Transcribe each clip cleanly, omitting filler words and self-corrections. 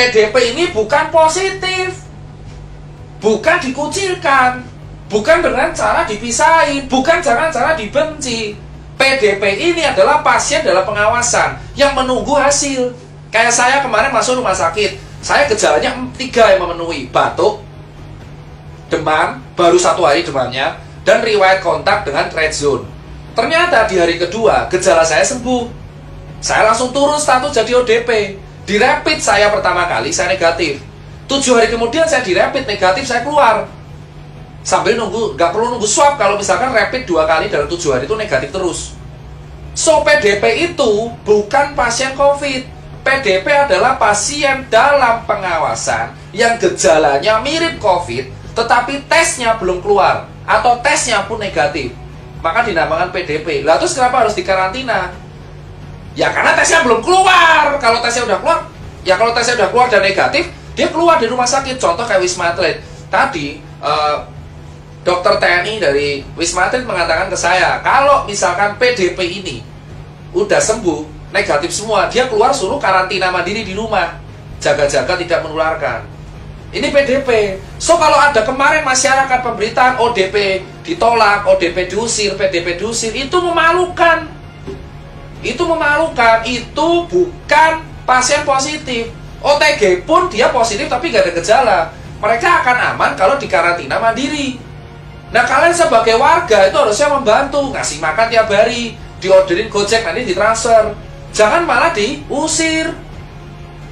PDP ini bukan positif, bukan dikucilkan, bukan dengan cara dipisahin, bukan dengan cara dibenci. PDP ini adalah pasien dalam pengawasan yang menunggu hasil. Kayak saya kemarin masuk rumah sakit, saya gejalanya 3 yang memenuhi: batuk, demam, baru 1 hari demamnya, dan riwayat kontak dengan red zone. Ternyata di hari kedua gejala saya sembuh. Saya langsung turun status jadi ODP. Di rapid saya pertama kali saya negatif. 7 hari kemudian saya di rapid negatif, saya keluar. Sambil nunggu, nggak perlu nunggu swab kalau misalkan rapid 2 kali dalam 7 hari itu negatif terus. So PDP itu bukan pasien COVID. PDP adalah pasien dalam pengawasan yang gejalanya mirip COVID, tetapi tesnya belum keluar atau tesnya pun negatif. Maka dinamakan PDP. Lah terus kenapa harus dikarantina? Ya karena tesnya belum keluar. Kalau tesnya udah keluar, ya kalau tesnya udah keluar dan negatif, dia keluar di rumah sakit. Contoh kayak Wisma Atlet. Tadi dokter TNI dari Wisma Atlet mengatakan ke saya, kalau misalkan PDP ini udah sembuh, negatif semua, dia keluar suruh karantina mandiri di rumah, jaga-jaga tidak menularkan. Ini PDP. So kalau ada kemarin masyarakat pemberitaan ODP ditolak, ODP diusir, PDP diusir, itu memalukan. Itu memalukan. Itu bukan pasien positif. OTG pun dia positif tapi gak ada gejala. Mereka akan aman kalau dikarantina mandiri. Nah kalian sebagai warga itu harusnya membantu, ngasih makan tiap hari, diorderin Gojek, nanti ditransfer. Jangan malah diusir.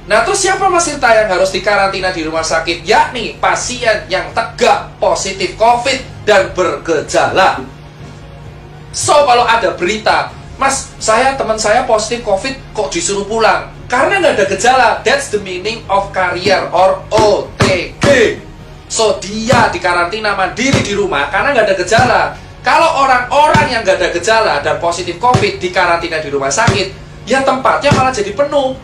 Nah terus siapa Mas Tirta yang harus dikarantina di rumah sakit? Yakni pasien yang tegak positif COVID dan bergejala. So kalau ada berita, Mas, teman saya positif COVID kok disuruh pulang? Karena nggak ada gejala. That's the meaning of carrier or OTG. So dia dikarantina mandiri di rumah karena nggak ada gejala. Kalau orang-orang yang nggak ada gejala dan positif COVID dikarantina di rumah sakit, ya tempatnya malah jadi penuh.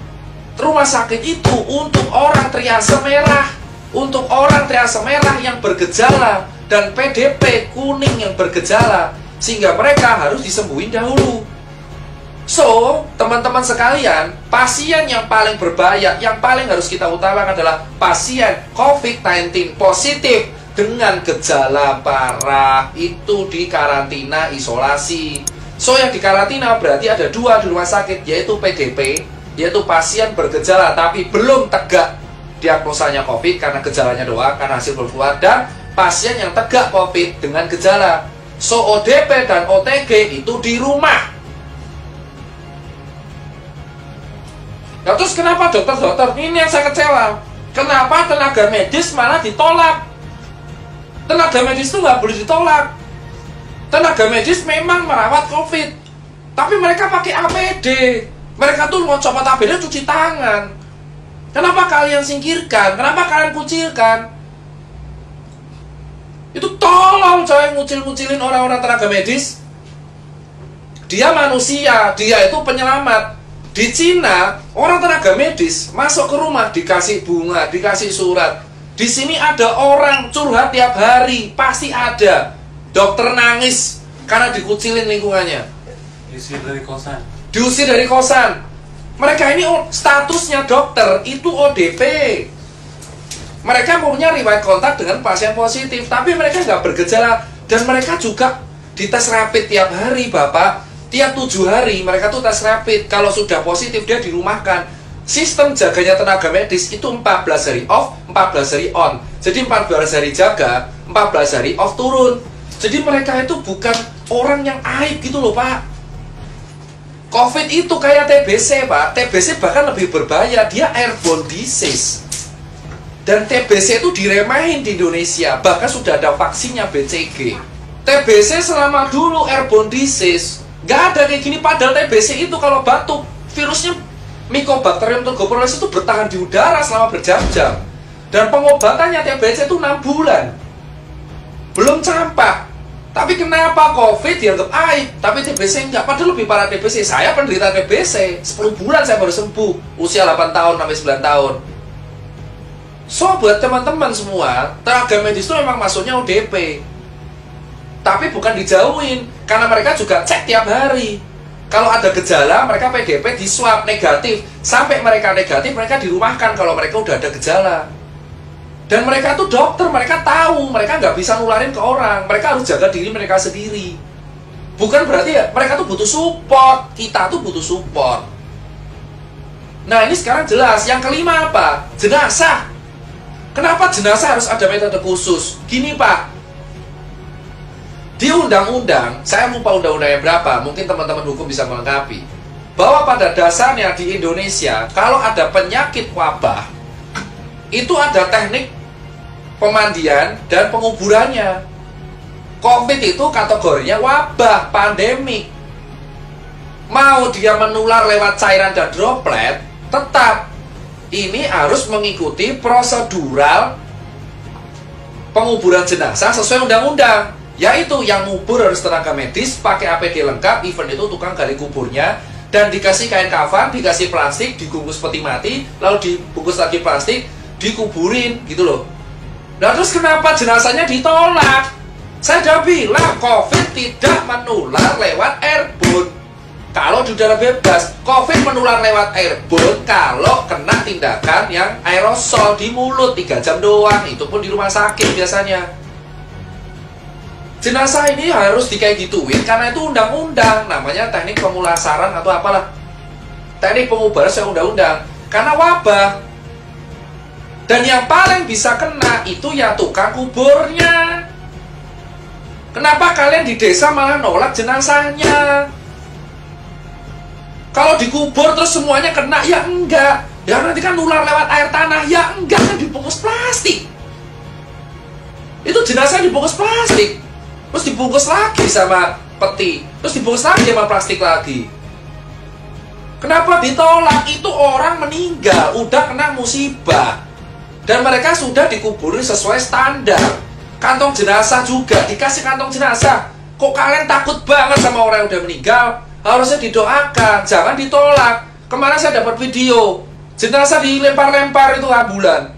Rumah sakit itu untuk orang triase merah, untuk orang triase merah yang bergejala dan PDP kuning yang bergejala, sehingga mereka harus disembuhin dahulu. So, teman-teman sekalian, pasien yang paling berbahaya, yang paling harus kita utamakan adalah pasien COVID-19 positif dengan gejala parah. Itu dikarantina isolasi. So, yang dikarantina berarti ada 2 di rumah sakit, yaitu PDP, yaitu pasien bergejala tapi belum tegak diagnosanya COVID karena gejalanya doang, karena hasil belum keluar, dan pasien yang tegak COVID dengan gejala. So, ODP dan OTG itu di rumah. Nah terus kenapa dokter-dokter, ini yang saya kecewa, kenapa tenaga medis malah ditolak? Tenaga medis itu nggak boleh ditolak. Tenaga medis memang merawat COVID, tapi mereka pakai APD. Mereka tuh mau copot APD cuci tangan. Kenapa kalian singkirkan? Kenapa kalian kucilkan? Itu tolong coy, ngucil-ngucilin orang-orang tenaga medis. Dia manusia, dia itu penyelamat. Di Cina, orang tenaga medis masuk ke rumah dikasih bunga, dikasih surat. Di sini ada orang curhat tiap hari, pasti ada. Dokter nangis karena dikucilin lingkungannya. Diusir dari kosan. Diusir dari kosan. Mereka ini statusnya dokter, itu ODP. Mereka punya riwayat kontak dengan pasien positif, tapi mereka nggak bergejala. Dan mereka juga dites rapid tiap hari, Bapak. Tiap 7 hari mereka tuh tes rapid. Kalau sudah positif dia dirumahkan. Sistem jaganya tenaga medis itu 14 hari off, 14 hari on. Jadi 14 hari jaga, 14 hari off turun. Jadi mereka itu bukan orang yang aib gitu loh Pak. COVID itu kayak TBC Pak. TBC bahkan lebih berbahaya, dia airborne disease. Dan TBC itu diremehin di Indonesia. Bahkan sudah ada vaksinnya BCG. TBC selama dulu airborne disease, gak ada kayak gini. Padahal TBC itu kalau batuk, virusnya Mycobacterium tuberculosis itu bertahan di udara selama berjam-jam. Dan pengobatannya TBC itu 6 bulan. Belum campak. Tapi kenapa COVID dianggap aib, tapi TBC enggak? Padahal lebih parah TBC. Saya penderita TBC, 10 bulan saya baru sembuh. Usia 8 tahun sampai 9 tahun. So, buat teman-teman semua, tenaga medis itu memang masuknya ODP. Tapi bukan dijauhin, karena mereka juga cek tiap hari. Kalau ada gejala, mereka PDP di swab negatif. Sampai mereka negatif, mereka dirumahkan kalau mereka udah ada gejala. Dan mereka tuh dokter, mereka tahu, mereka nggak bisa nularin ke orang. Mereka harus jaga diri mereka sendiri. Bukan berarti ya, mereka tuh butuh support. Kita tuh butuh support. Nah ini sekarang jelas. Yang kelima apa? Jenazah. Kenapa jenazah harus ada metode khusus? Gini Pak, di undang-undang, saya lupa undang-undangnya berapa, mungkin teman-teman hukum bisa melengkapi, bahwa pada dasarnya di Indonesia, kalau ada penyakit wabah, itu ada teknik pemandian dan penguburannya. COVID itu kategorinya wabah, pandemik. Mau dia menular lewat cairan dan droplet, tetap ini harus mengikuti prosedural penguburan jenazah sesuai undang-undang. Yaitu yang ngubur harus tenaga medis, pakai APD lengkap, even itu tukang gali kuburnya, dan dikasih kain kafan, dikasih plastik, dibungkus peti mati, lalu dibungkus lagi plastik, dikuburin, gitu loh. Nah terus kenapa jenazahnya ditolak? Saya udah bilang, COVID tidak menular lewat airborne. Kalau di udara bebas, COVID menular lewat airborne kalau kena tindakan yang aerosol di mulut 3 jam doang, itu pun di rumah sakit biasanya. Jenazah ini harus kayak gituin karena itu undang-undang, namanya teknik pemulasaran atau apalah, teknik pengubaran sesuai undang-undang, karena wabah. Dan yang paling bisa kena itu ya tukang kuburnya. Kenapa kalian di desa malah nolak jenazahnya? Kalau dikubur terus semuanya kena, ya enggak. Ya nanti kan nular lewat air tanah, ya enggak, kan dibungkus plastik. Itu jenazah dibungkus plastik, terus dibungkus lagi sama peti, terus dibungkus lagi sama plastik lagi. Kenapa ditolak? Itu orang meninggal, udah kena musibah, dan mereka sudah dikubur sesuai standar. Kantong jenazah juga dikasih kantong jenazah. Kok kalian takut banget sama orang yang udah meninggal? Harusnya didoakan, jangan ditolak. Kemarin saya dapat video jenazah dilempar-lempar itu ambulan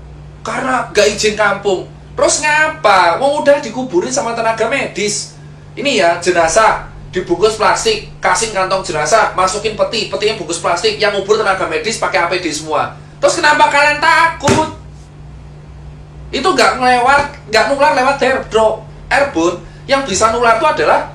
karena gak izin kampung. Terus ngapa? Wong udah dikuburin sama tenaga medis. Ini ya jenazah dibungkus plastik, kasih kantong jenazah, masukin peti, petinya bungkus plastik, yang ngubur tenaga medis pakai APD semua. Terus kenapa kalian takut? Itu nggak nular lewat airborne. Yang bisa nular itu adalah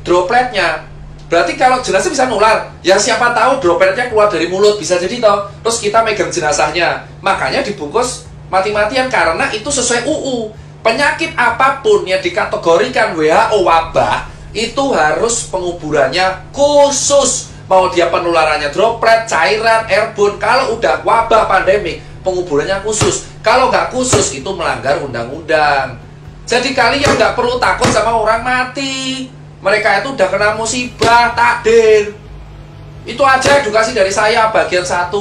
dropletnya. Berarti kalau jenazah bisa nular, ya siapa tahu dropletnya keluar dari mulut, bisa jadi toh. Terus kita megang jenazahnya, makanya dibungkus mati-matian karena itu sesuai UU. Penyakit apapun yang dikategorikan WHO wabah, itu harus penguburannya khusus. Mau dia penularannya droplet, cairan, airborne, kalau udah wabah pandemik, penguburannya khusus. Kalau nggak khusus, itu melanggar undang-undang. Jadi kalian nggak perlu takut sama orang mati. Mereka itu udah kena musibah, takdir. Itu aja edukasi dari saya bagian 1.